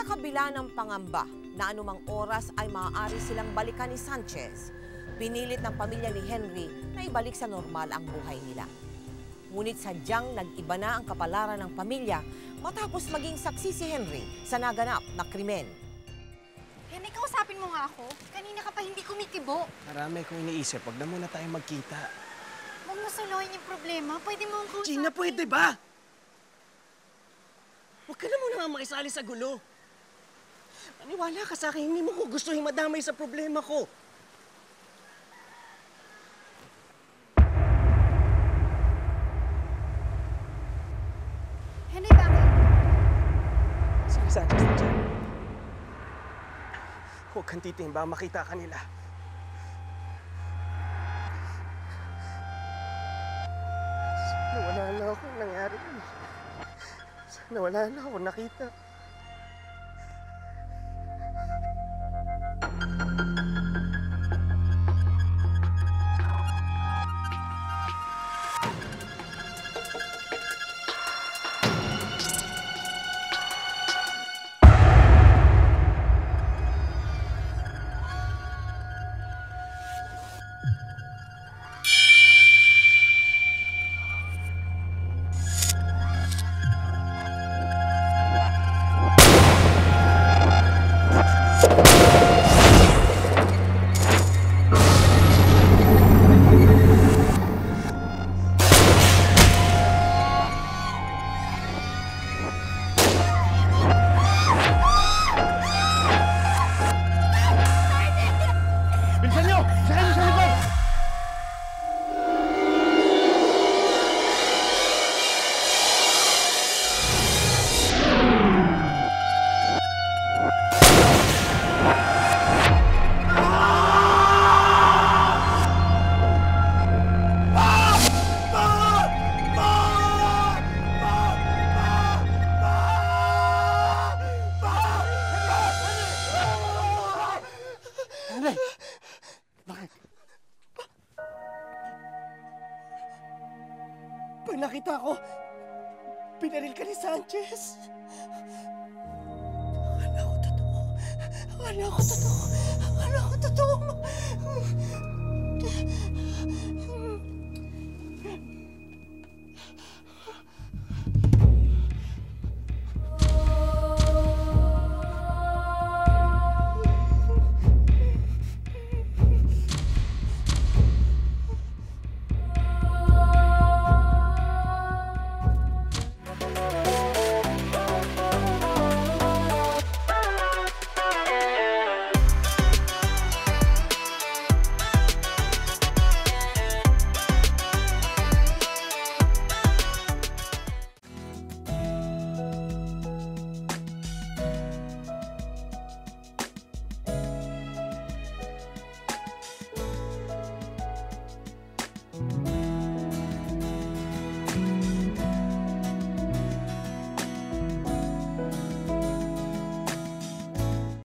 kabila ng pangamba na anumang oras ay maaari silang balikan ni Sanchez, pinilit ng pamilya ni Henry na ibalik sa normal ang buhay nila. Ngunit sadyang nag-iba na ang kapalaran ng pamilya matapos maging saksi si Henry sa naganap na krimen. Henry, kausapin mo nga ako. Kanina ka pa hindi kumikibo. Marami kong iniisip. Huwag na muna tayong magkita. Huwag mo suluhin yung problema. Pwede mo akong kausapin. Gina, pwede ba? Huwag ka na muna nga makisali sa gulo. Maniwala ka sa akin, hindi mo ko gustuhin madamay sa problema ko. Henry, bakit? Sige, Sanchez, nandiyan. Huwag kang titimba, makita ka nila. Sana wala na akong nangyari. Sana wala na akong nakita. Pag nakita ko, pinaril ka ni Sanchez. Akala ko totoo. Akala ko totoo. Akala ko totoo.